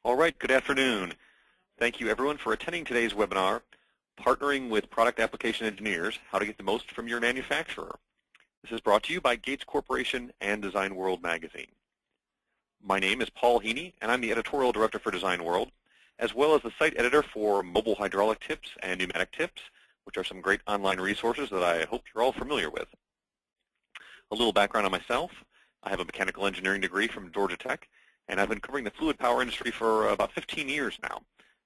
All right, good afternoon. Thank you everyone for attending today's webinar, Partnering with Product Application Engineers, How to Get the Most from Your Manufacturer. This is brought to you by Gates Corporation and Design World magazine. My name is Paul Heaney, and I'm the Editorial Director for Design World, as well as the site editor for Mobile Hydraulic Tips and Pneumatic Tips, which are some great online resources that I hope you're all familiar with. A little background on myself. I have a mechanical engineering degree from Georgia Tech, and I've been covering the fluid power industry for about 15 years now.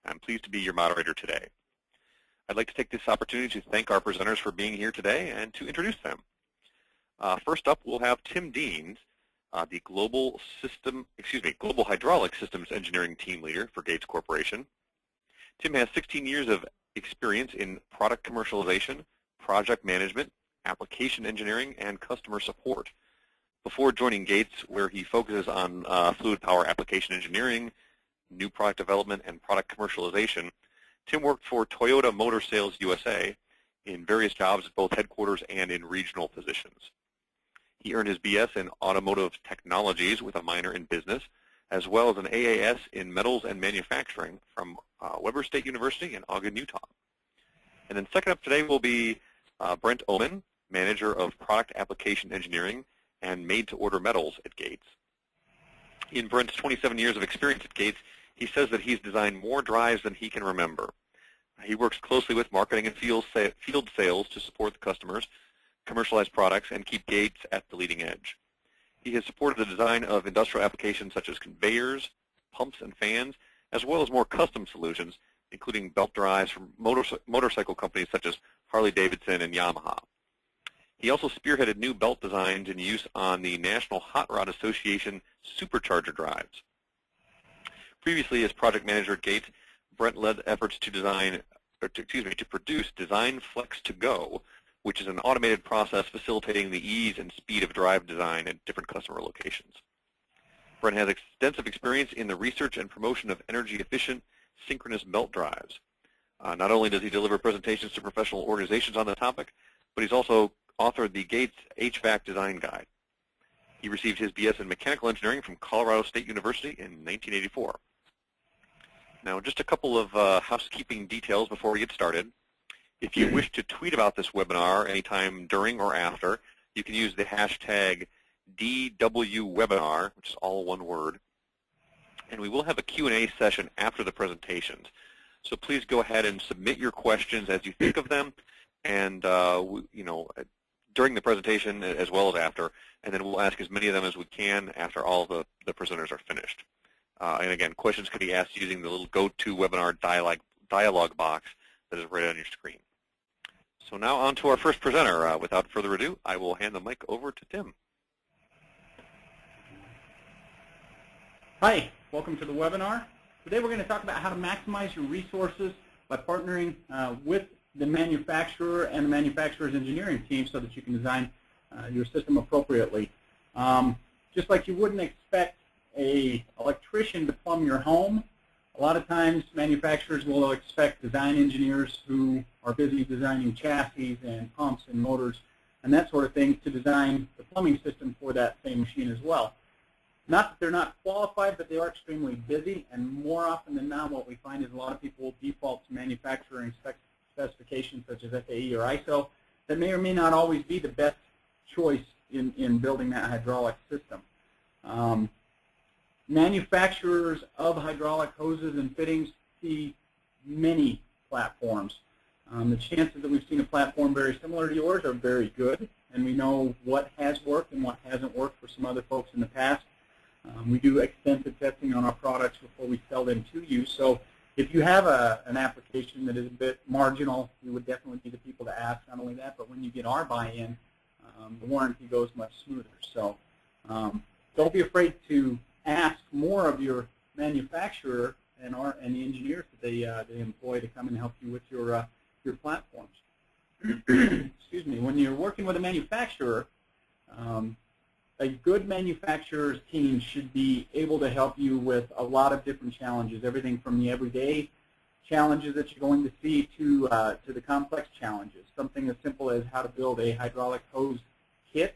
I'm pleased to be your moderator today. I'd like to take this opportunity to thank our presenters for being here today and to introduce them. First up, we'll have Tim Deans, the Global Hydraulic Systems Engineering Team Leader for Gates Corporation. Tim has 16 years of experience in product commercialization, project management, application engineering, and customer support. Before joining Gates, where he focuses on fluid power application engineering, new product development, and product commercialization, Tim worked for Toyota Motor Sales USA in various jobs at both headquarters and in regional positions. He earned his BS in Automotive Technologies with a minor in business, as well as an AAS in Metals and Manufacturing from Weber State University in Ogden, Utah. And then second up today will be Brent Oman, Manager of Product Application Engineering and made-to-order metals at Gates. In Brent's 27 years of experience at Gates, he says that he's designed more drives than he can remember. He works closely with marketing and field sales to support the customers, commercialize products, and keep Gates at the leading edge. He has supported the design of industrial applications such as conveyors, pumps, and fans, as well as more custom solutions, including belt drives from motorcycle companies such as Harley-Davidson and Yamaha. He also spearheaded new belt designs in use on the National Hot Rod Association supercharger drives. Previously, as project manager at Gates, Brent led efforts to produce Design Flex to Go, which is an automated process facilitating the ease and speed of drive design at different customer locations. Brent has extensive experience in the research and promotion of energy-efficient synchronous belt drives. Not only does he deliver presentations to professional organizations on the topic, but he's also authored the Gates HVAC Design Guide. He received his BS in Mechanical Engineering from Colorado State University in 1984. Now, just a couple of housekeeping details before we get started. If you wish to tweet about this webinar anytime during or after, you can use the hashtag DWWebinar, which is all one word. And we will have a Q&A session after the presentations. So please go ahead and submit your questions as you think of them, and during the presentation as well as after, and then we'll ask as many of them as we can after all the presenters are finished. And again, questions can be asked using the little GoToWebinar dialog box that is right on your screen. So now on to our first presenter. Without further ado, I will hand the mic over to Tim. Hi, welcome to the webinar. Today we're going to talk about how to maximize your resources by partnering with the manufacturer and the manufacturer's engineering team so that you can design your system appropriately. Just like you wouldn't expect an electrician to plumb your home, a lot of times manufacturers will expect design engineers who are busy designing chassis and pumps and motors and that sort of thing to design the plumbing system for that same machine as well. Not that they're not qualified, but they are extremely busy, and more often than not what we find is a lot of people will default to manufacturing specifications such as FAE or ISO that may or may not always be the best choice in building that hydraulic system. Manufacturers of hydraulic hoses and fittings see many platforms. The chances that we've seen a platform very similar to yours are very good, and we know what has worked and what hasn't worked for some other folks in the past. We do extensive testing on our products before we sell them to you, so if you have an application that is a bit marginal, we would definitely be the people to ask. Not only that, but when you get our buy-in, the warranty goes much smoother. So don't be afraid to ask more of your manufacturer and the engineers that they employ to come and help you with your platforms. Excuse me. When you're working with a manufacturer, a good manufacturer's team should be able to help you with a lot of different challenges, everything from the everyday challenges that you're going to see to the complex challenges. Something as simple as how to build a hydraulic hose kit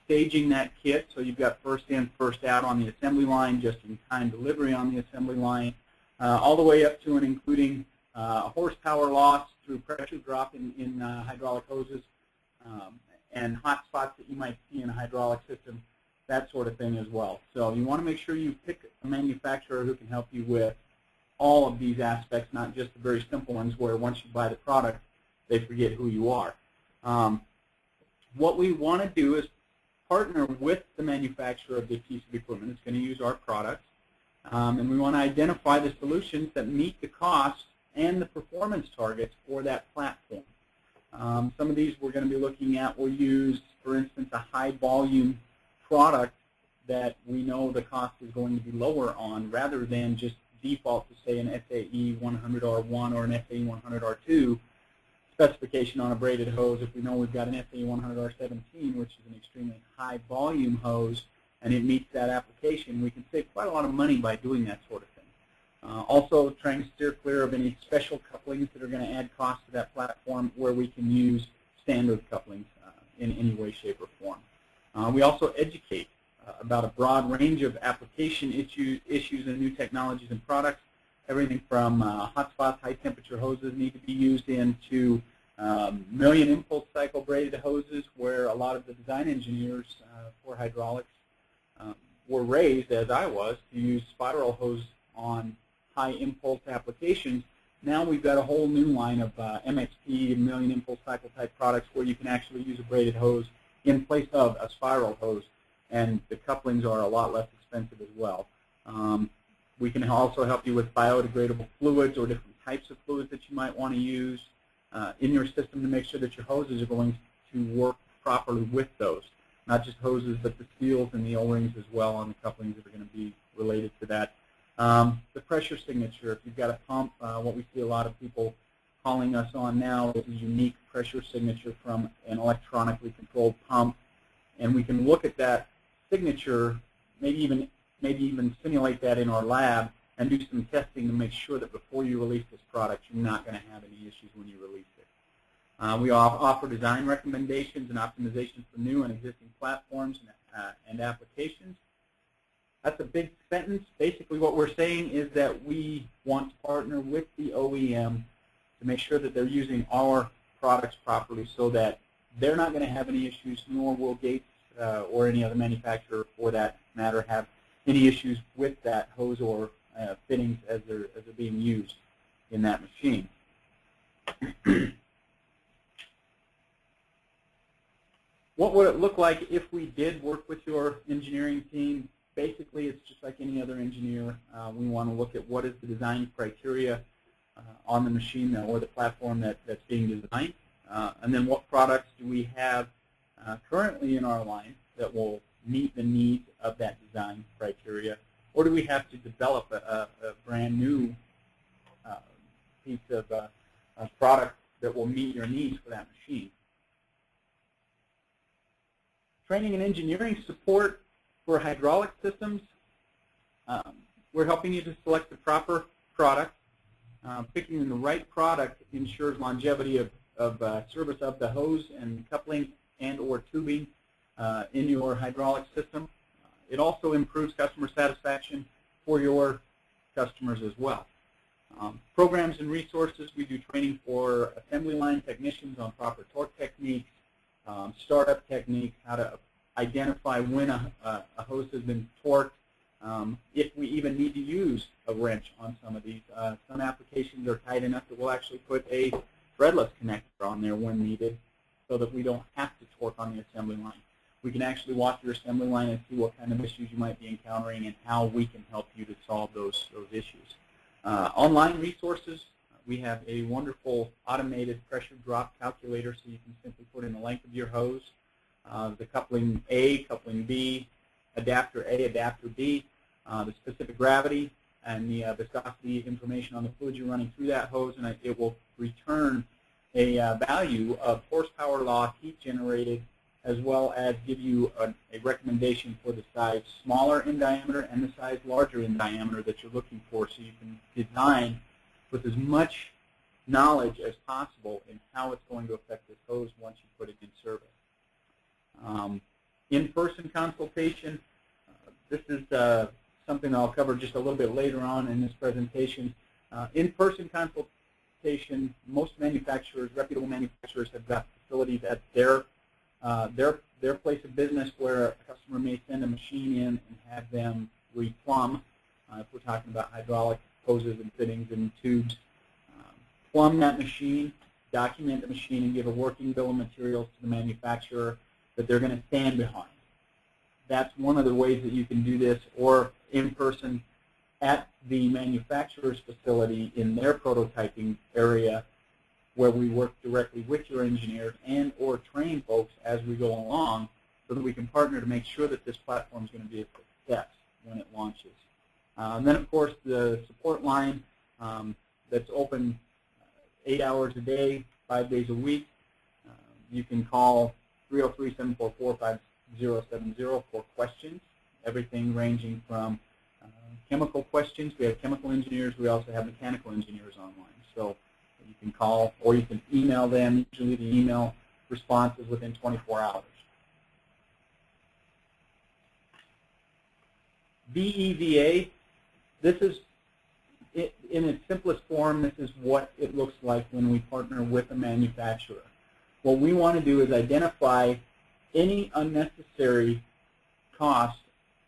staging that kit so you've got first in, first out on the assembly line, just-in-time delivery on the assembly line, all the way up to and including horsepower loss through pressure drop in hydraulic hoses, and hot spots that you might see in a hydraulic system, that sort of thing as well. So you want to make sure you pick a manufacturer who can help you with all of these aspects, not just the very simple ones where once you buy the product, they forget who you are. What we want to do is partner with the manufacturer of this piece of equipment that's going to use our products, and we want to identify the solutions that meet the cost and the performance targets for that platform. Some of these we're going to be looking at will use, for instance, a high-volume product that we know the cost is going to be lower on, rather than just default to, say, an SAE 100R1 or an SAE 100R2 specification on a braided hose. If we know we've got an SAE 100R17, which is an extremely high-volume hose, and it meets that application, we can save quite a lot of money by doing that sort of thing. Also, trying to steer clear of any special couplings that are going to add cost to that platform, where we can use standard couplings in any way, shape, or form. We also educate about a broad range of application issues and new technologies and products. Everything from hotspots, high-temperature hoses need to be used into million impulse cycle braided hoses, where a lot of the design engineers for hydraulics were raised, as I was, to use spiral hose on high impulse applications. Now we've got a whole new line of MXP, million impulse cycle type products, where you can actually use a braided hose in place of a spiral hose, and the couplings are a lot less expensive as well. We can also help you with biodegradable fluids or different types of fluids that you might want to use in your system to make sure that your hoses are going to work properly with those. Not just hoses, but the seals and the O-rings as well on the couplings that are going to be related to that. The pressure signature, if you've got a pump, what we see a lot of people calling us on now is a unique pressure signature from an electronically controlled pump, and we can look at that signature, maybe even simulate that in our lab and do some testing to make sure that before you release this product, you're not going to have any issues when you release it. We offer design recommendations and optimizations for new and existing platforms and applications. That's a big sentence. Basically what we're saying is that we want to partner with the OEM to make sure that they're using our products properly, so that they're not going to have any issues, nor will Gates or any other manufacturer for that matter have any issues with that hose or fittings as they're being used in that machine. What would it look like if we did work with your engineering team? Basically, it's just like any other engineer. We want to look at what is the design criteria on the machine or the platform that's being designed, and then what products do we have currently in our line that will meet the needs of that design criteria, or do we have to develop a brand new piece of product that will meet your needs for that machine? Training and engineering support for hydraulic systems. We're helping you to select the proper product. Picking the right product ensures longevity of service of the hose and coupling and or tubing in your hydraulic system. It also improves customer satisfaction for your customers as well. Programs and resources, we do training for assembly line technicians on proper torque techniques, startup techniques, how to identify when a hose has been torqued, if we even need to use a wrench on some of these. Some applications are tight enough that we'll actually put a threadless connector on there when needed, so that we don't have to torque on the assembly line. We can actually watch your assembly line and see what kind of issues you might be encountering and how we can help you to solve those issues. Online resources, we have a wonderful automated pressure drop calculator, so you can simply put in the length of your hose, the coupling A, coupling B, adapter A, adapter B, the specific gravity, and the viscosity information on the fluid you're running through that hose, and it will return a value of horsepower loss, heat generated, as well as give you a recommendation for the size smaller in diameter and the size larger in diameter that you're looking for, so you can design with as much knowledge as possible in how it's going to affect this hose once you put it in service. In-person consultation, this is something I'll cover just a little bit later on in this presentation. In-person consultation, most manufacturers, reputable manufacturers, have got facilities at their place of business where a customer may send a machine in and have them replumb. If we're talking about hydraulic hoses and fittings and tubes, plumb that machine, document the machine, and give a working bill of materials to the manufacturer that they're going to stand behind. That's one of the ways that you can do this, or in person at the manufacturer's facility in their prototyping area, where we work directly with your engineers and or train folks as we go along, so that we can partner to make sure that this platform is going to be a success when it launches. And then, of course, the support line that's open 8 hours a day, 5 days a week. You can call 303-744-5070 for questions, everything ranging from chemical questions. We have chemical engineers. We also have mechanical engineers online. So you can call or you can email them. Usually the email response is within 24 hours. BEVA, this is, in its simplest form, this is what it looks like when we partner with a manufacturer. What we want to do is identify any unnecessary cost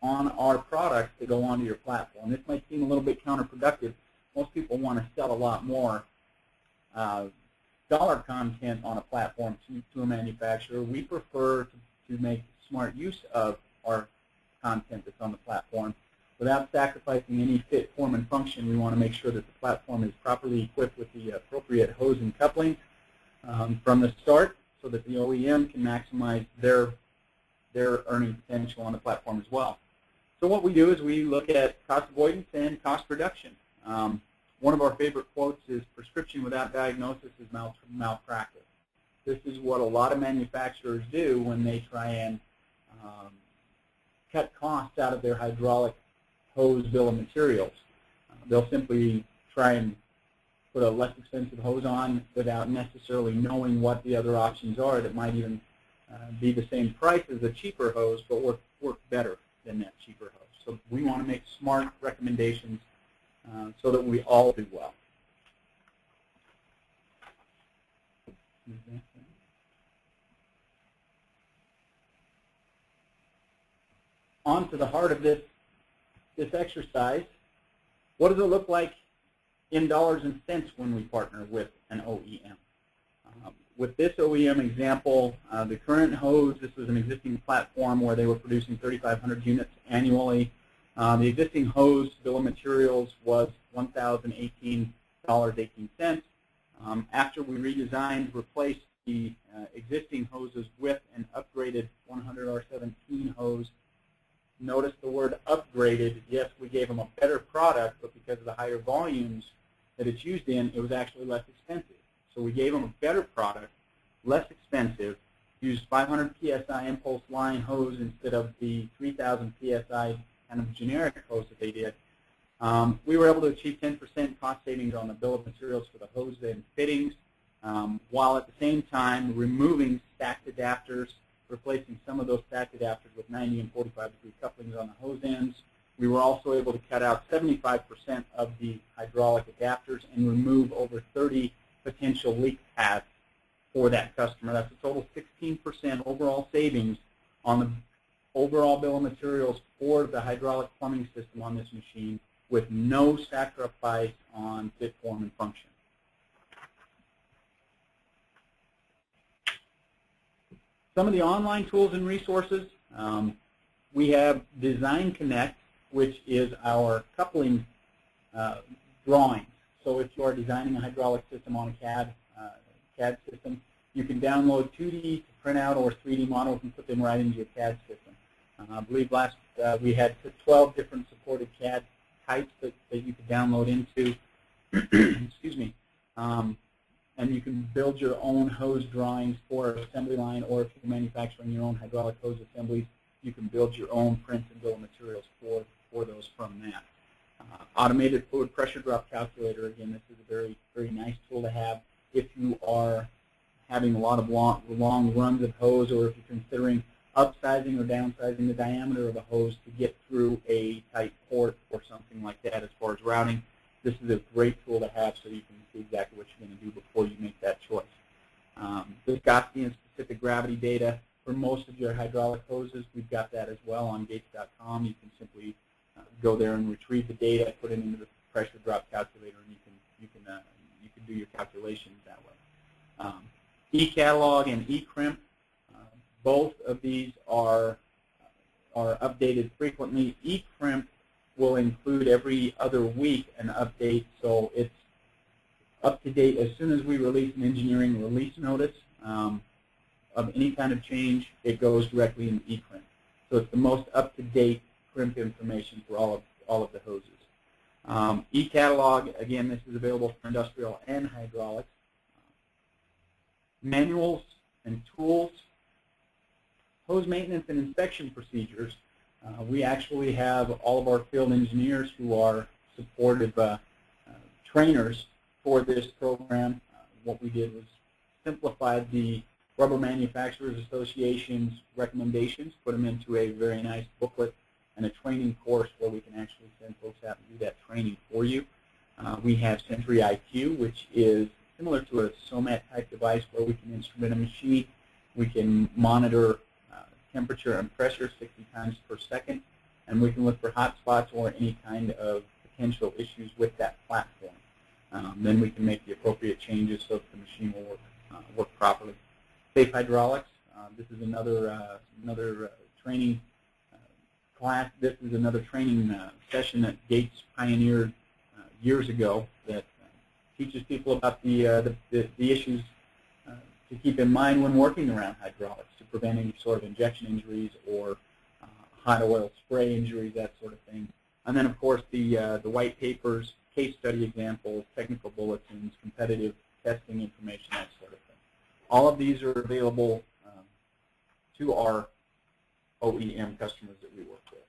on our products to go onto your platform. This might seem a little bit counterproductive. Most people want to sell a lot more dollar content on a platform to a manufacturer. We prefer to make smart use of our content that's on the platform. Without sacrificing any fit, form, and function, we want to make sure that the platform is properly equipped with the appropriate hose and couplings from the start, so that the OEM can maximize their earning potential on the platform as well. So what we do is we look at cost avoidance and cost reduction. One of our favorite quotes is, "Prescription without diagnosis is malpractice." This is what a lot of manufacturers do when they try and cut costs out of their hydraulic hose bill of materials. They'll simply try and put a less expensive hose on without necessarily knowing what the other options are that might even be the same price as a cheaper hose, but work better than that cheaper hose. So we want to make smart recommendations so that we all do well. On to the heart of this exercise. What does it look like in dollars and cents when we partner with an OEM? With this OEM example, the current hose, this was an existing platform where they were producing 3,500 units annually. The existing hose bill of materials was $1,018.18. After we redesigned, replaced the existing hoses with an upgraded 100R17 hose. Notice the word upgraded. Yes, we gave them a better product, but because of the higher volumes that it's used in, it was actually less expensive. So we gave them a better product, less expensive, used 500 PSI impulse line hose instead of the 3,000 PSI kind of generic hose that they did. We were able to achieve 10% cost savings on the bill of materials for the hose and fittings, while at the same time removing stacked adapters, replacing some of those stacked adapters with 90 and 45-degree couplings on the hose ends. We were also able to cut out 75% of the hydraulic adapters and remove over 30 potential leak paths for that customer. That's a total 16% overall savings on the overall bill of materials for the hydraulic plumbing system on this machine, with no sacrifice on fit, form, and function. Some of the online tools and resources, we have Design Connect, which is our coupling drawings. So if you are designing a hydraulic system on a CAD system, you can download 2D to print out or 3D models and put them right into your CAD system. I believe last we had 12 different supported CAD types that you could download into. Excuse me. And you can build your own hose drawings for an assembly line, or if you're manufacturing your own hydraulic hose assemblies, you can build your own prints and bill of materials for those from that. Automated fluid pressure drop calculator, again, this is a very, very nice tool to have if you are having a lot of long runs of hose, or if you're considering upsizing or downsizing the diameter of a hose to get through a tight port or something like that as far as routing. This is a great tool to have so you can see exactly what you're going to do before you make that choice. Viscosity and specific gravity data for most of your hydraulic hoses, we've got that as well on Gates.com. You can simply go there and retrieve the data, put it into the pressure drop calculator, and you can do your calculations that way. eCatalog and eCrimp, both of these are updated frequently. eCrimp will include every other week an update, so it's up to date as soon as we release an engineering release notice of any kind of change. It goes directly in eCrimp, so it's the most up-to-date crimp information for all of the hoses. eCatalog, again, this is available for industrial and hydraulics. Manuals and tools, hose maintenance and inspection procedures. We actually have all of our field engineers who are supportive trainers for this program. What we did was simplified the Rubber Manufacturers Association's recommendations, put them into a very nice booklet and a training course where we can actually send folks out and do that training for you. We have Sentry IQ, which is similar to a SOMAT type device where we can instrument a machine. We can monitor temperature and pressure 60 times per second, and we can look for hot spots or any kind of potential issues with that platform. Then we can make the appropriate changes so that the machine will work properly. Safe hydraulics. This is another training class. This is another training session that Gates pioneered years ago that teaches people about the issues to keep in mind when working around hydraulics to prevent any sort of injection injuries or hot oil spray injuries, that sort of thing. And then, of course, the white papers, case study examples, technical bulletins, competitive testing information, that sort of thing. All of these are available to our OEM customers that we work with.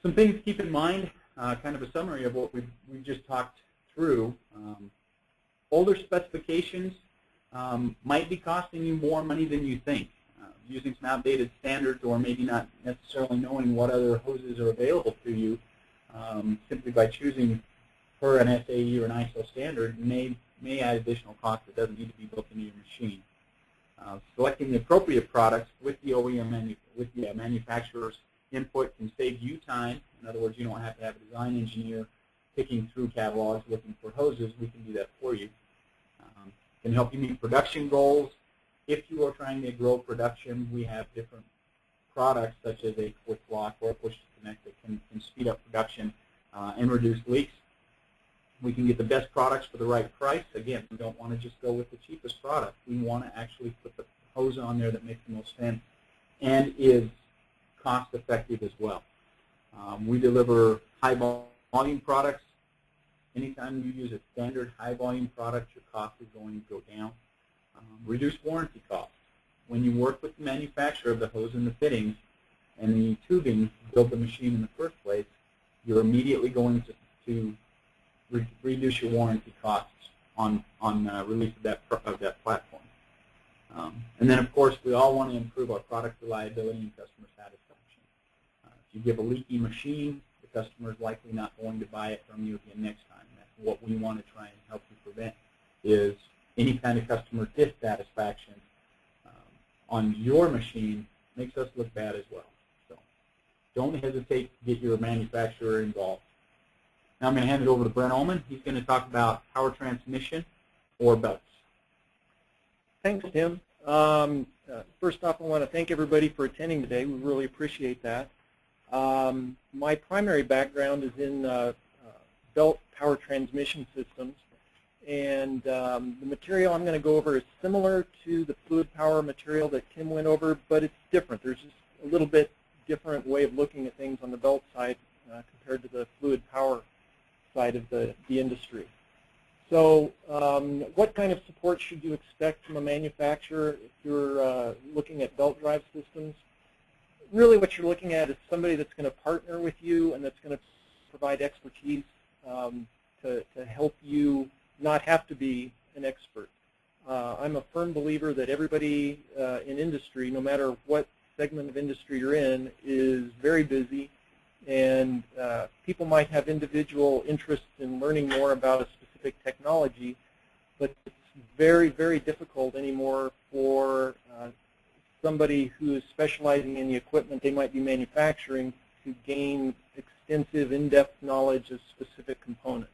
Some things to keep in mind, kind of a summary of what we just talked through. Older specifications might be costing you more money than you think. Using some outdated standards or maybe not necessarily knowing what other hoses are available to you simply by choosing per an SAE or an ISO standard may add additional cost that doesn't need to be built into your machine. Selecting the appropriate products with the OEM manufacturer's input can save you time. In other words, you don't have to have a design engineer picking through catalogs looking for hoses. We can do that for you. Can help you meet production goals. If you are trying to grow production, we have different products such as a quick lock or a push to connect that can speed up production and reduce leaks. We can get the best products for the right price. Again, we don't want to just go with the cheapest product. We want to actually put the hose on there that makes the most sense and is cost effective as well. We deliver high volume products. Anytime you use a standard high volume product, your cost is going to go down. Reduce warranty costs. When you work with the manufacturer of the hose and the fittings and the tubing to build the machine in the first place, you're immediately going to reduce your warranty costs on release of that platform. And then, of course, we all want to improve our product reliability and customer satisfaction. If you give a leaky machine, the customer is likely not going to buy it from you again next time. That's what we want to try and help you prevent, is any kind of customer dissatisfaction on your machine makes us look bad as well. So don't hesitate to get your manufacturer involved. Now I'm going to hand it over to Brent Ullman. He's going to talk about power transmission or belts. Thanks, Tim. First off, I want to thank everybody for attending today. We really appreciate that. My primary background is in belt power transmission systems, and the material I'm going to go over is similar to the fluid power material that Tim went over, but it's different. There's just a little bit different way of looking at things on the belt side compared to the fluid power side of the industry. So what kind of support should you expect from a manufacturer if you're looking at belt drive systems? Really what you're looking at is somebody that's going to partner with you and that's going to provide expertise to help you not have to be an expert. I'm a firm believer that everybody in industry, no matter what segment of industry you're in, is very busy, and people might have individual interests in learning more about a specific technology, but it's very, very difficult anymore for somebody who is specializing in the equipment they might be manufacturing to gain extensive, in-depth knowledge of specific components.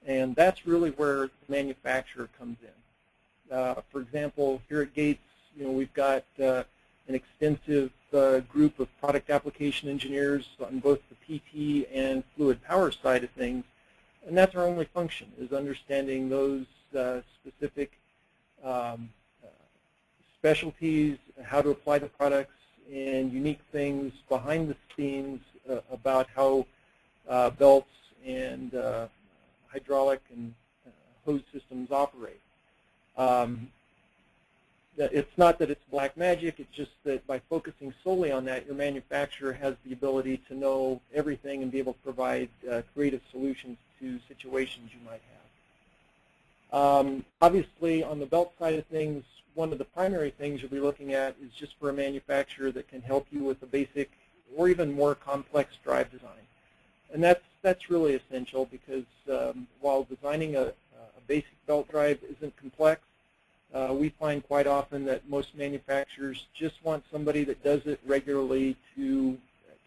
And that's really where the manufacturer comes in. For example, here at Gates, we've got an extensive group of product application engineers on both the PT and fluid power side of things, and that's our only function, is understanding those specific specialties, how to apply the products, and unique things behind the scenes about how belts and hydraulic and hose systems operate. It's not that it's black magic, it's just that by focusing solely on that, your manufacturer has the ability to know everything and be able to provide creative solutions to situations you might have. Obviously, on the belt side of things, one of the primary things you'll be looking at is just for a manufacturer that can help you with a basic or even more complex drive design. And that's really essential because while designing a basic belt drive isn't complex, we find quite often that most manufacturers just want somebody that does it regularly to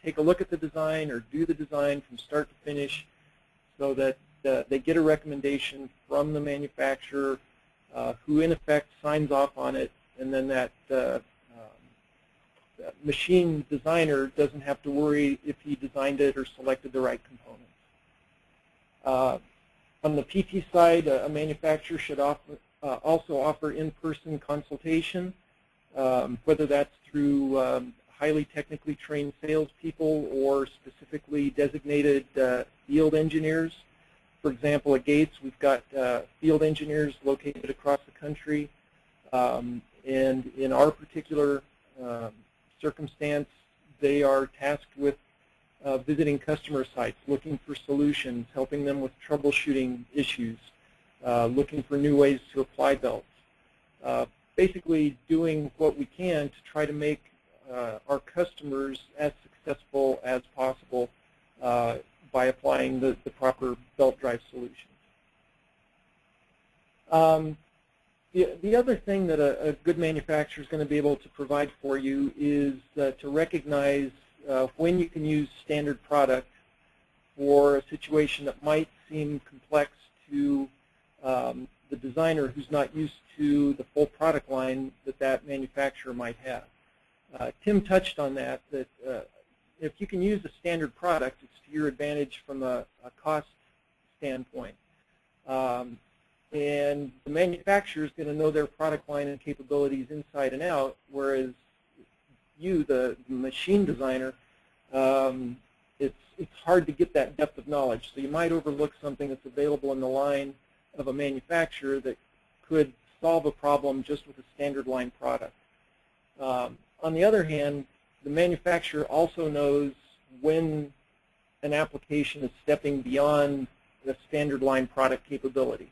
take a look at the design or do the design from start to finish so that they get a recommendation from the manufacturer who in effect signs off on it, and then that machine designer doesn't have to worry if he designed it or selected the right components. On the PT side, a manufacturer should also offer in-person consultation, whether that's through highly technically trained salespeople or specifically designated field engineers. For example, at Gates, we've got field engineers located across the country, and in our particular circumstance, they are tasked with visiting customer sites, looking for solutions, helping them with troubleshooting issues, looking for new ways to apply belts. Basically doing what we can to try to make our customers as successful as possible by applying the proper belt drive solutions. The other thing that a good manufacturer is going to be able to provide for you is to recognize when you can use standard product for a situation that might seem complex to the designer who's not used to the full product line that manufacturer might have. Tim touched on that if you can use a standard product, it's to your advantage from a cost standpoint. And the manufacturer is going to know their product line and capabilities inside and out, whereas you, the machine designer, it's hard to get that depth of knowledge. So you might overlook something that's available in the line of a manufacturer that could solve a problem just with a standard line product. On the other hand, the manufacturer also knows when an application is stepping beyond the standard line product capability.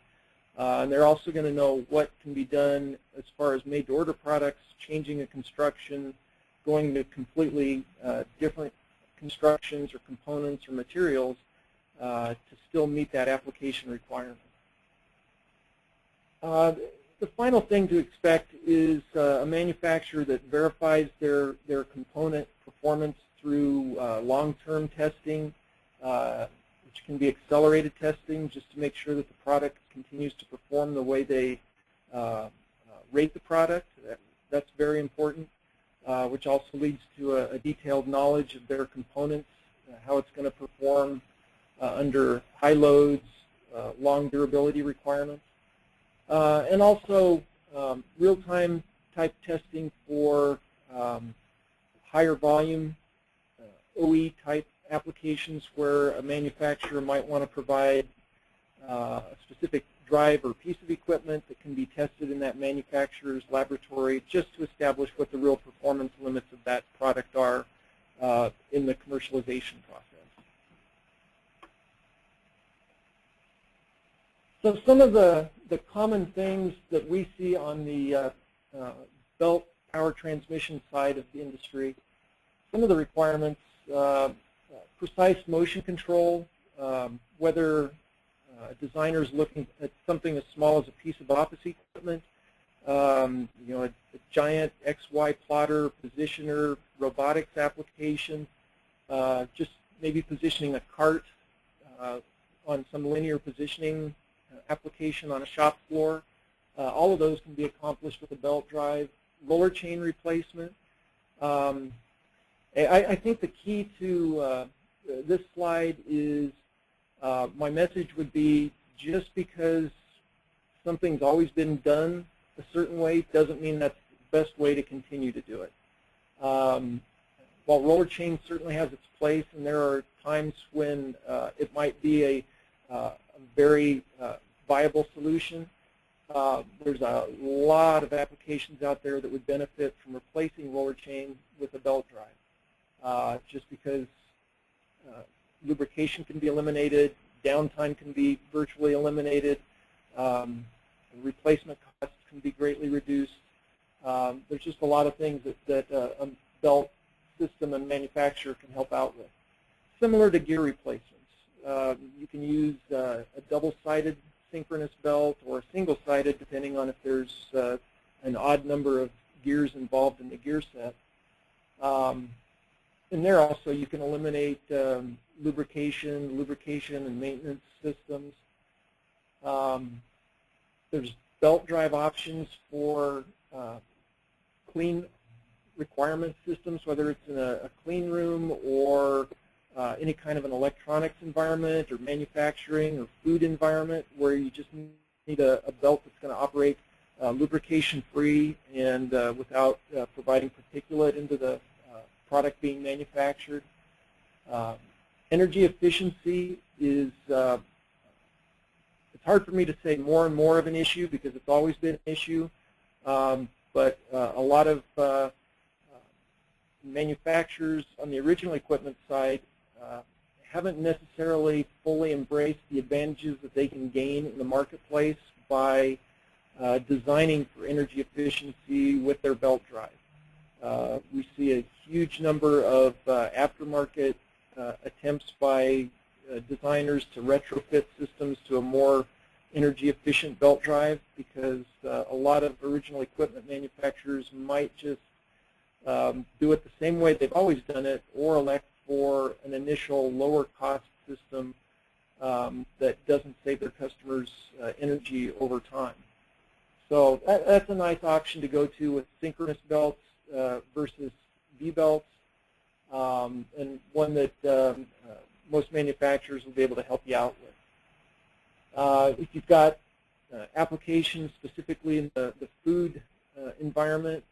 And they're also going to know what can be done as far as made-to-order products, changing a construction, going to completely different constructions or components or materials to still meet that application requirement. The final thing to expect is a manufacturer that verifies their component performance through long-term testing, which can be accelerated testing, just to make sure that the product continues to perform the way they rate the product. That's very important, which also leads to a detailed knowledge of their components, how it's going to perform under high loads, long durability requirements. And also real-time type testing for higher volume OE type applications where a manufacturer might want to provide a specific drive or piece of equipment that can be tested in that manufacturer's laboratory just to establish what the real performance limits of that product are in the commercialization process. So some of the common things that we see on the belt power transmission side of the industry, some of the requirements, precise motion control, whether a designer is looking at something as small as a piece of office equipment, you know, a giant XY plotter, positioner, robotics application, just maybe positioning a cart on some linear positioning application on a shop floor. All of those can be accomplished with a belt drive. Roller chain replacement. I think the key to this slide is my message would be just because something's always been done a certain way doesn't mean that's the best way to continue to do it. While roller chain certainly has its place, and there are times when it might be a very viable solution, there's a lot of applications out there that would benefit from replacing roller chain with a belt drive, just because lubrication can be eliminated, downtime can be virtually eliminated, replacement costs can be greatly reduced. There's just a lot of things that a belt system and manufacturer can help out with. Similar to gear replacements, you can use a double-sided synchronous belt or a single-sided, depending on if there's an odd number of gears involved in the gear set. And there also you can eliminate lubrication and maintenance systems. There's belt drive options for clean requirement systems, whether it's in a clean room or any kind of an electronics environment or manufacturing or food environment where you just need a belt that's going to operate lubrication-free and without providing particulate into the product being manufactured. Energy efficiency is, it's hard for me to say more and more of an issue because it's always been an issue, but a lot of manufacturers on the original equipment side haven't necessarily fully embraced the advantages that they can gain in the marketplace by designing for energy efficiency with their belt drive. We see a huge number of aftermarket attempts by designers to retrofit systems to a more energy efficient belt drive because a lot of original equipment manufacturers might just do it the same way they've always done it or elect for an initial lower cost system that doesn't save their customers energy over time. So that's a nice option to go to with synchronous belts versus V-belts, and one that most manufacturers will be able to help you out with. If you've got applications specifically in the food environment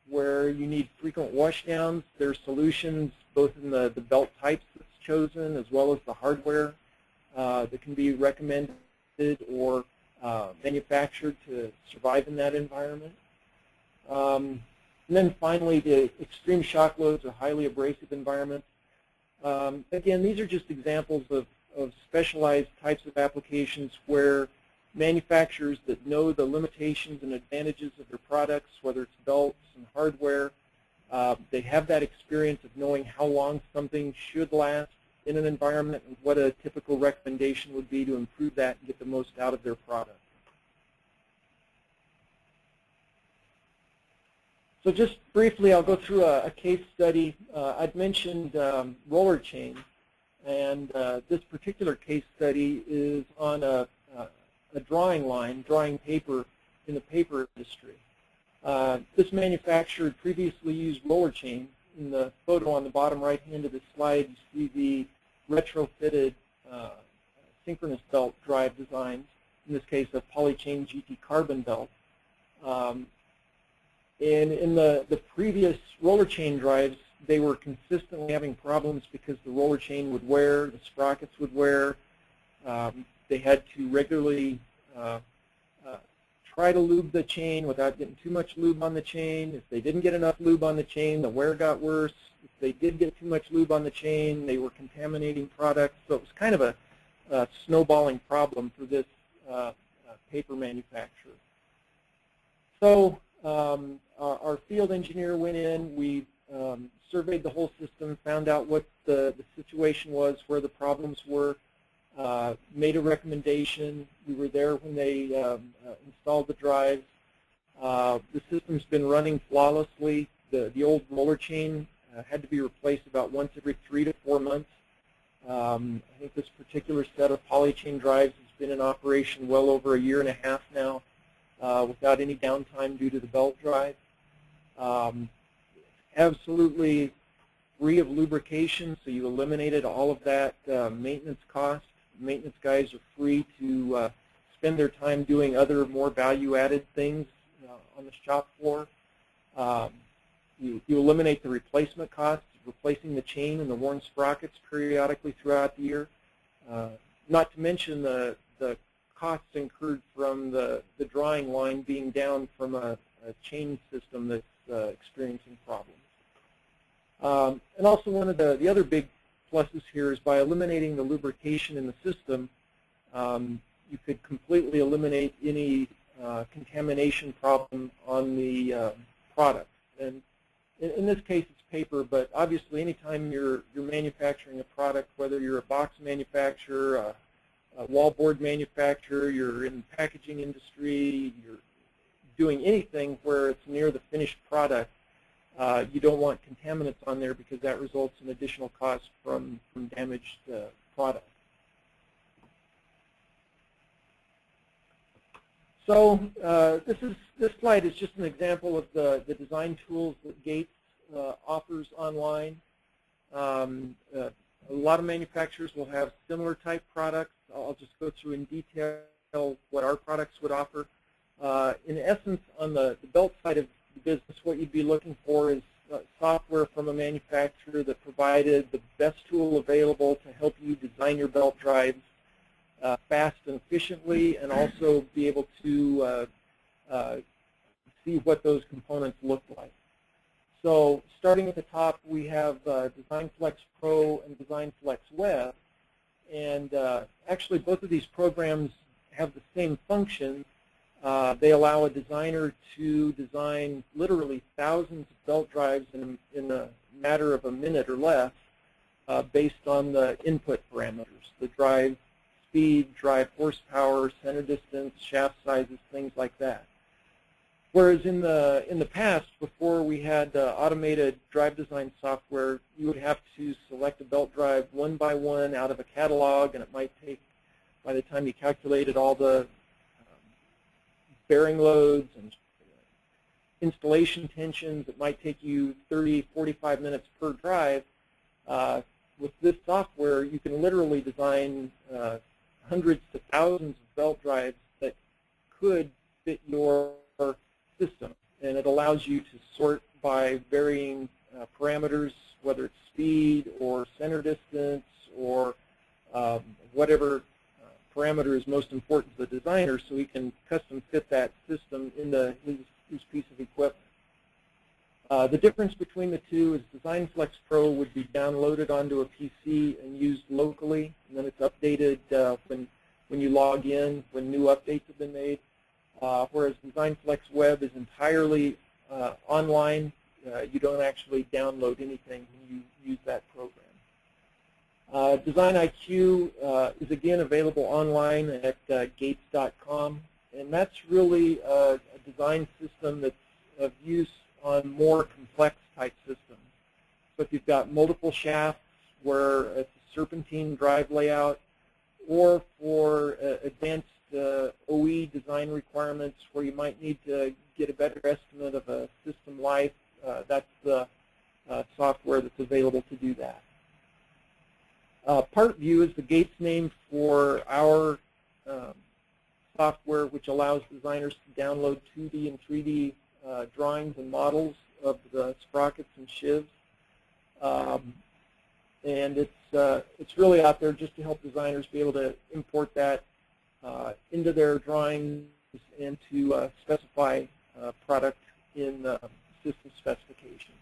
where you need frequent washdowns, there are solutions both in the belt types that's chosen as well as the hardware that can be recommended or manufactured to survive in that environment. And then finally, the extreme shock loads or highly abrasive environments. Again, these are just examples of specialized types of applications where manufacturers that know the limitations and advantages of their products, whether it's belts and hardware, they have that experience of knowing how long something should last in an environment and what a typical recommendation would be to improve that and get the most out of their product. So just briefly, I'll go through a case study. I'd mentioned roller chain, and this particular case study is on a drawing line, drawing paper in the paper industry. This manufacturer had previously used roller chain. In the photo on the bottom right hand of the slide, you see the retrofitted synchronous belt drive designs, in this case a Polychain GT carbon belt. And in the previous roller chain drives, they were consistently having problems because the roller chain would wear, the sprockets would wear. They had to regularly try to lube the chain without getting too much lube on the chain. If they didn't get enough lube on the chain, the wear got worse. If they did get too much lube on the chain, they were contaminating products. So it was kind of a snowballing problem for this paper manufacturer. So our field engineer went in, we surveyed the whole system, found out what the situation was, where the problems were, made a recommendation. We were there when they installed the drives. The system's been running flawlessly. The old roller chain had to be replaced about once every 3 to 4 months. I think this particular set of polychain drives has been in operation well over 1.5 years now without any downtime due to the belt drive. Absolutely free of lubrication, so you eliminated all of that maintenance cost. Maintenance guys are free to spend their time doing other more value-added things on the shop floor. You eliminate the replacement costs, replacing the chain and the worn sprockets periodically throughout the year. Not to mention the costs incurred from the drawing line being down from a chain system that's experiencing problems. And also one of the other big pluses here is by eliminating the lubrication in the system, you could completely eliminate any contamination problem on the product. And in this case, it's paper, but obviously anytime you're manufacturing a product, whether you're a box manufacturer, a wallboard manufacturer, you're in the packaging industry, you're doing anything where it's near the finished product, you don't want contaminants on there because that results in additional costs from damaged product. So this slide is just an example of the design tools that Gates offers online. A lot of manufacturers will have similar type products. I'll just go through in detail what our products would offer. In essence, on the belt side of the business, what you'd be looking for is software from a manufacturer that provided the best tool available to help you design your belt drives fast and efficiently, and also be able to see what those components look like. So starting at the top, we have DesignFlex Pro and DesignFlex Web, and actually both of these programs have the same function. They allow a designer to design literally thousands of belt drives in a matter of a minute or less based on the input parameters, the drive speed, drive horsepower, center distance, shaft sizes, things like that. Whereas in the past, before we had automated drive design software, you would have to select a belt drive one by one out of a catalog, and it might take, by the time you calculated all the bearing loads and installation tensions, it might take you 30, 45 minutes per drive. With this software, you can literally design hundreds to thousands of belt drives that could fit your system, and it allows you to sort by varying parameters, whether it's speed or center distance or whatever parameter is most important to the designer, so he can custom fit that system into his piece of equipment. The difference between the two is DesignFlex Pro would be downloaded onto a PC and used locally, and then it's updated when you log in, when new updates have been made. Whereas DesignFlex Web is entirely online. You don't actually download anything when you use that program. DesignIQ is again available online at gates.com, and that's really a design system that's of use on more complex type systems. So if you've got multiple shafts where it's a serpentine drive layout, or for advanced OE design requirements where you might need to get a better estimate of a system life, that's the software that's available to do that. PartView is the Gates name for our software, which allows designers to download 2D and 3D drawings and models of the sprockets and sheaves. And it's really out there just to help designers be able to import that into their drawings and to specify product in system specifications.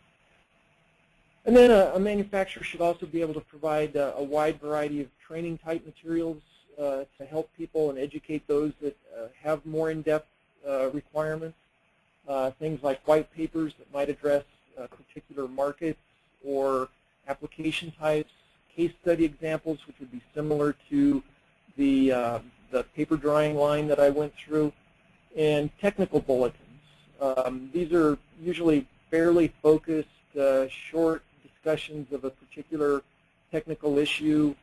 And then a manufacturer should also be able to provide a wide variety of training type materials to help people and educate those that have more in-depth requirements. Things like white papers that might address particular markets or application types, case study examples, which would be similar to the paper drawing line that I went through, and technical bulletins. These are usually fairly focused, short discussions of a particular technical issue,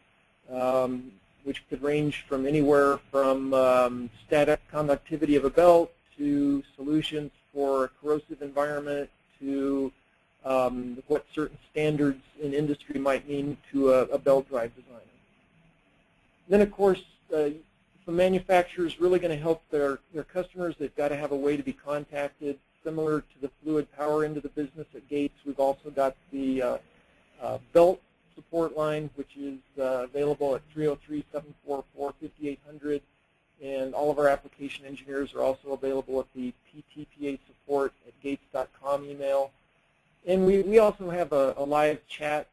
which could range from anywhere from static conductivity of a belt to solutions for a corrosive environment to what certain standards in industry might mean to a belt drive designer. Then, of course, if a manufacturer is really going to help their customers, they've got to have a way to be contacted. Similar to the fluid power end of the business at Gates, we've also got the belt support line, which is available at 303-744-5800, and all of our application engineers are also available at the PTPA support at gates.com email. And we also have a live chat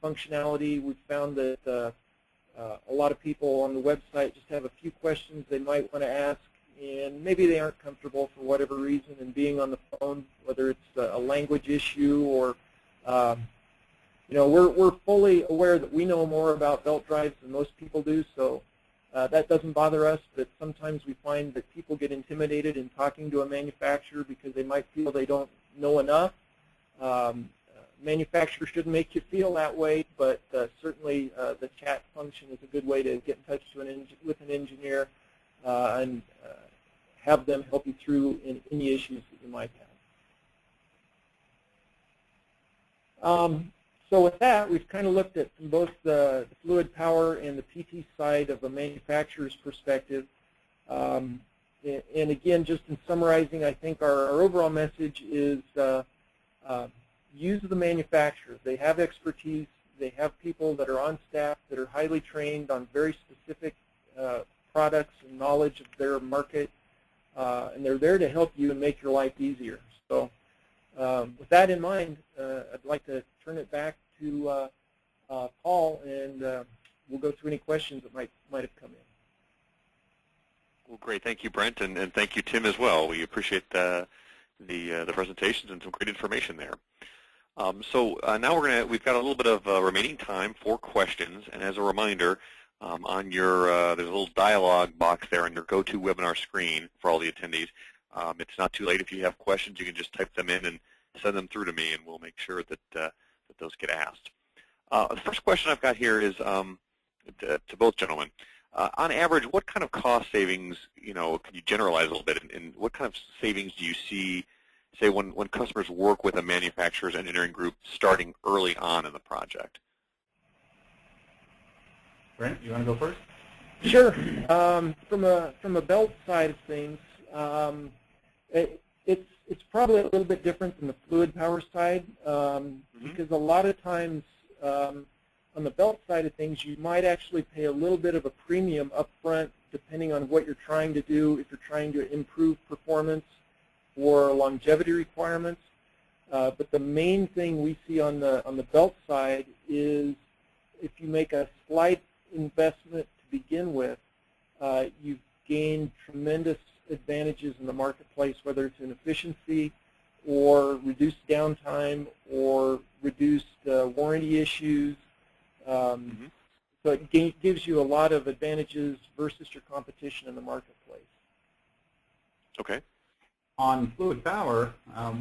functionality. We've found that a lot of people on the website just have a few questions they might want to ask, and maybe they aren't comfortable for whatever reason in being on the phone, whether it's a language issue or we're fully aware that we know more about belt drives than most people do, so that doesn't bother us, but sometimes we find that people get intimidated in talking to a manufacturer because they might feel they don't know enough. Manufacturer shouldn't make you feel that way, but certainly the chat function is a good way to get in touch with an engineer and have them help you through any issues that you might have. So with that, we've kind of looked at from both the fluid power and the PT side of a manufacturer's perspective. And again, just in summarizing, I think our overall message is use the manufacturer. They have expertise. They have people that are on staff that are highly trained on very specific products and knowledge of their market, and they're there to help you and make your life easier. So with that in mind, I'd like to turn it back to Paul, and we'll go through any questions that might have come in. Well, great. Thank you, Brent, and thank you, Tim, as well. We appreciate the presentations and some great information there. So now we've got a little bit of remaining time for questions, and as a reminder, on your there's a little dialog box there on your GoToWebinar screen for all the attendees. It's not too late. If you have questions, you can just type them in and send them through to me, and we'll make sure that that those get asked. The first question I've got here is to both gentlemen. On average, what kind of cost savings, can you generalize a little bit, and what kind of savings do you see, say, when customers work with a manufacturer's engineering group starting early on in the project? Brent, you want to go first? Sure. From a belt side of things, it's probably a little bit different than the fluid power side because a lot of times on the belt side of things, you might actually pay a little bit of a premium up front depending on what you're trying to do, if you're trying to improve performance or longevity requirements. But the main thing we see on the belt side is if you make a slight investment to begin with, you've gained tremendous advantages in the marketplace, whether it's in efficiency or reduced downtime or reduced warranty issues. So it gives you a lot of advantages versus your competition in the marketplace. Okay. On fluid power,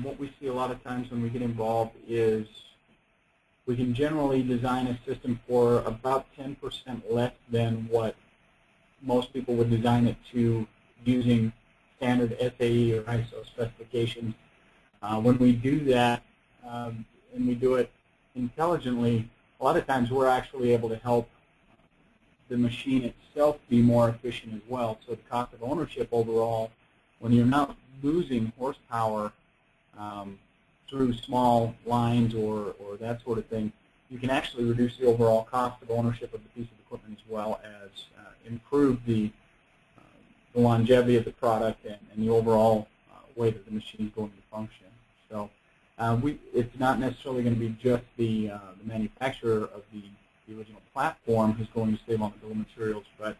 what we see a lot of times when we get involved is we can generally design a system for about 10% less than what most people would design it to using standard SAE or ISO specifications. When we do that and we do it intelligently, a lot of times we're actually able to help the machine itself be more efficient as well. So the cost of ownership overall, when you're not losing horsepower through small lines or that sort of thing, you can actually reduce the overall cost of ownership of the piece of equipment as well as improve the longevity of the product and the overall way that the machine is going to function. So it's not necessarily going to be just the manufacturer of the original platform who's going to save on the bill of materials, but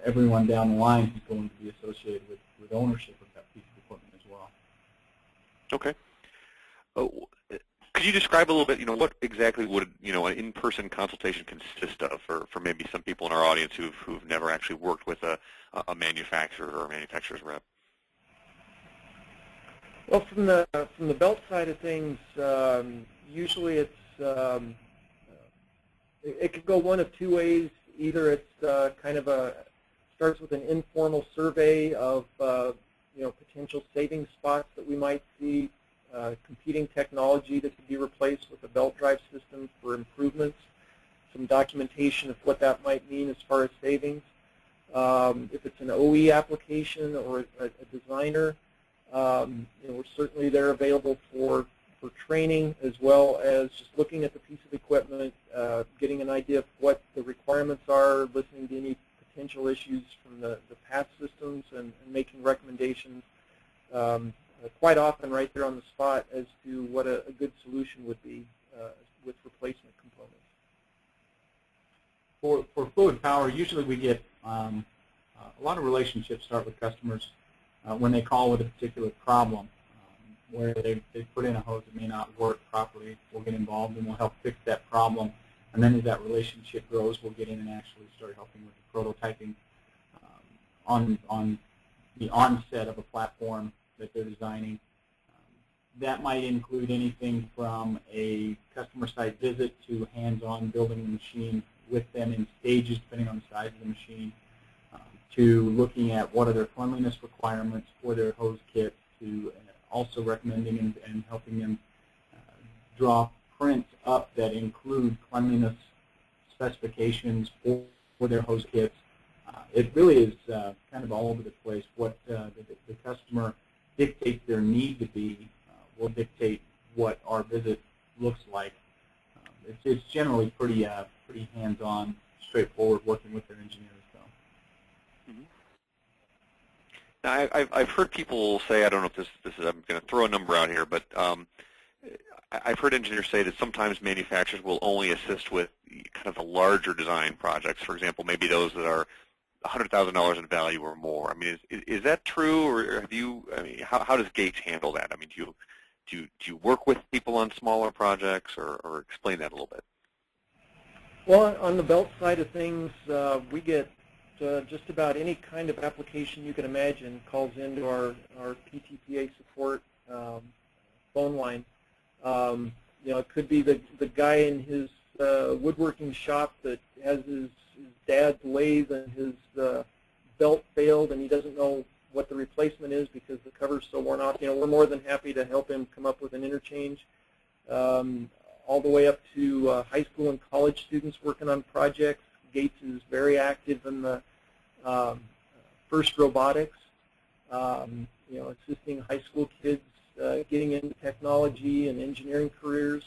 everyone down the line who's going to be associated with ownership of that piece of equipment as well. Okay. Could you describe a little bit, what exactly would, an in-person consultation consist of for maybe some people in our audience who've never actually worked with a manufacturer or a manufacturer's rep? Well, from the belt side of things, usually it could go one of two ways. Either it's kind of starts with an informal survey of potential saving spots that we might see, competing technology that could be replaced with a belt drive system for improvements, some documentation of what that might mean as far as savings. If it's an OE application or a designer, we're certainly there available for training, as well as just looking at the piece of equipment, getting an idea of what the requirements are, listening to any potential issues from the past systems, and making recommendations quite often right there on the spot as to what a good solution would be with replacement components. For fluid power, usually we get a lot of relationships start with customers when they call with a particular problem, where they put in a hose that may not work properly. We'll get involved and we'll help fix that problem. And then as that relationship grows, we'll get in and actually start helping with the prototyping on the onset of a platform that they're designing. That might include anything from a customer site visit to hands-on building the machine with them in stages, depending on the size of the machine, to looking at what are their cleanliness requirements for their hose kits, to also recommending and helping them draw prints up that include cleanliness specifications for their hose kits. It really is kind of all over the place. What the customer dictates their need to be will dictate what our visit looks like. It's generally pretty hands-on, straightforward, working with their engineers. Now, I've heard people say, I don't know if this is, I'm going to throw a number out here, but I've heard engineers say that sometimes manufacturers will only assist with kind of the larger design projects. For example, maybe those that are $100,000 in value or more. I mean, is that true, or have you? I mean, how does Gates handle that? I mean, do you work with people on smaller projects, or explain that a little bit? Well, on the belt side of things, we get just about any kind of application you can imagine calls into our PTPA support phone line. It could be the guy in his woodworking shop that has his dad's lathe and his belt failed and he doesn't know what the replacement is because the cover's so worn off. We're more than happy to help him come up with an interchange. All the way up to high school and college students working on projects. Gates is very active in the FIRST robotics, assisting high school kids getting into technology and engineering careers,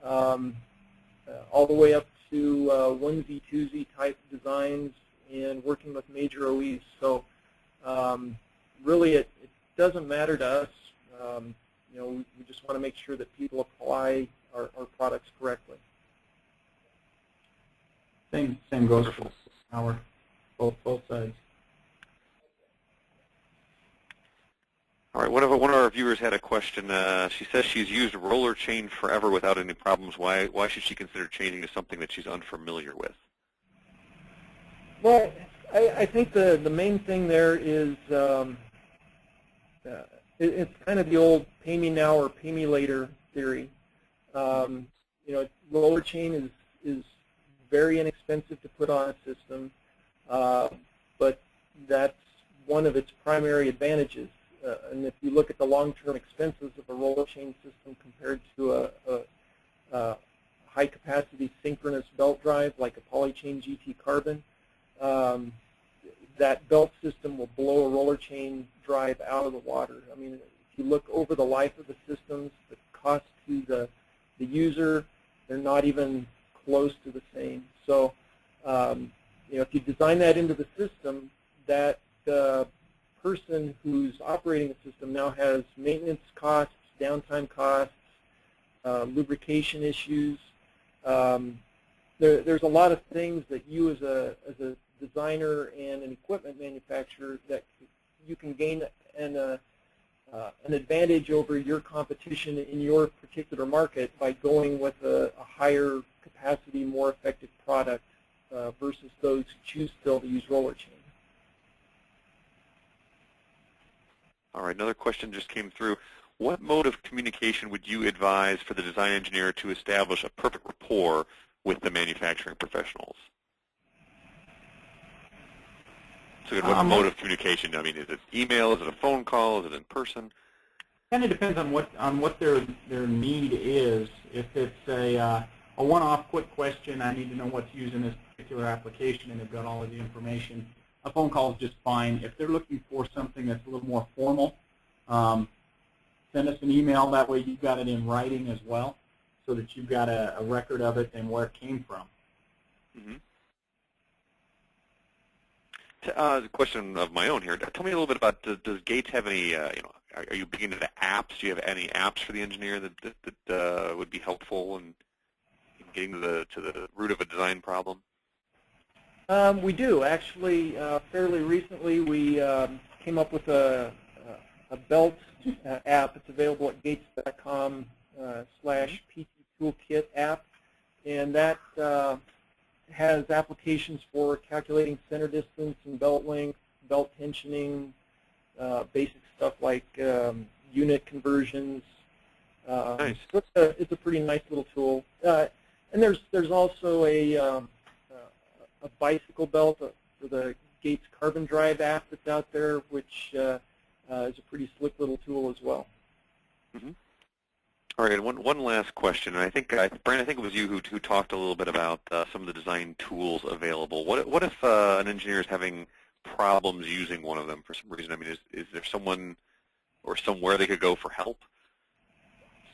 all the way up to onesie, twosie type designs and working with major OEs. So really it doesn't matter to us. We just want to make sure that people apply our products correctly. Same goes for our both sides. All right. One of our viewers had a question. She says she's used a roller chain forever without any problems. Why should she consider changing to something that she's unfamiliar with? Well, I think the main thing there is it's kind of the old pay me now or pay me later theory. Roller chain is very inexpensive to put on a system, but that's one of its primary advantages. And if you look at the long-term expenses of a roller chain system compared to a high-capacity synchronous belt drive like a Polychain GT Carbon, that belt system will blow a roller chain drive out of the water. I mean, if you look over the life of the systems, the cost to the user, they're not even close to the same. So, if you design that into the system, that person who's operating the system now has maintenance costs, downtime costs, lubrication issues. There's a lot of things that you as a designer and an equipment manufacturer, that you can gain an advantage over your competition in your particular market by going with a higher capacity, more effective product versus those who choose still to use roller chain. All right, another question just came through. What mode of communication would you advise for the design engineer to establish a perfect rapport with the manufacturing professionals? So what mode of communication? I mean, is it email? Is it a phone call? Is it in person? Kind of depends on what their need is. If it's a one-off quick question, I need to know what's used in this particular application, and they've got all of the information, a phone call is just fine. If they're looking for something that's a little more formal, send us an email. That way you've got it in writing as well, so that you've got a record of it and where it came from. Mm-hmm. A question of my own here. Tell me a little bit about, does Gates have any, are you big into apps? Do you have any apps for the engineer that would be helpful in getting to the root of a design problem? We do. Actually, fairly recently, we came up with a belt app. It's available at gates.com/PT Toolkit app, and that has applications for calculating center distance and belt length, belt tensioning, basic stuff like unit conversions. Nice. So it's a pretty nice little tool. And there's also a bicycle belt for the Gates Carbon Drive app that's out there, which is a pretty slick little tool as well. Mm-hmm. All right, one last question, and I think, Brian, I think it was you who talked a little bit about some of the design tools available. What if an engineer is having problems using one of them for some reason? I mean, is there someone or somewhere they could go for help?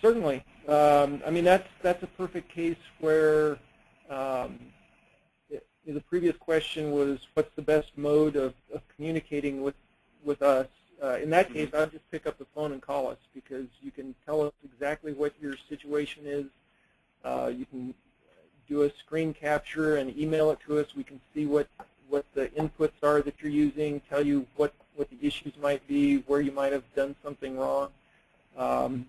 Certainly. I mean, that's a perfect case where the previous question was, what's the best mode of communicating with us? In that case, I'd just pick up the phone and call us, because you can tell us exactly what your situation is. You can do a screen capture and email it to us. We can see what the inputs are that you're using, tell you what the issues might be, where you might have done something wrong, and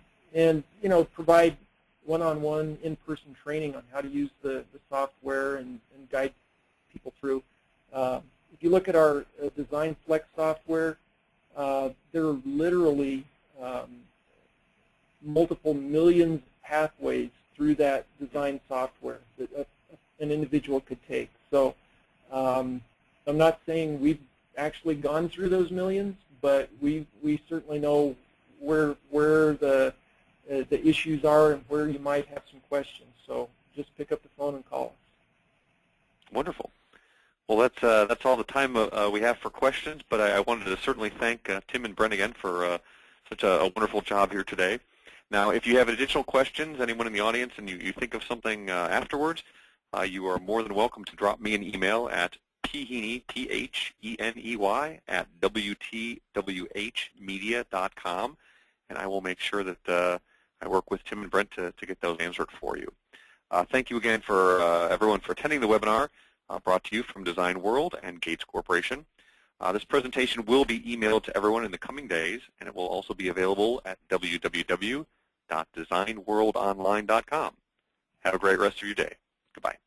provide one-on-one in-person training on how to use the software and guide people through. If you look at our Design Flex software, there are literally multiple millions of pathways through that design software that an individual could take. So I'm not saying we've actually gone through those millions, but we certainly know where the issues are and where you might have some questions. So just pick up the phone and call us. Wonderful. Well, that's all the time we have for questions, but I wanted to certainly thank Tim and Brent again for such a wonderful job here today. Now, if you have additional questions, anyone in the audience, and you think of something afterwards, you are more than welcome to drop me an email at Pheney, Pheney, at WTWHmedia.com, and I will make sure that I work with Tim and Brent to get those answered for you. Thank you again for everyone for attending the webinar. Brought to you from Design World and Gates Corporation. This presentation will be emailed to everyone in the coming days, and it will also be available at www.designworldonline.com. Have a great rest of your day. Goodbye.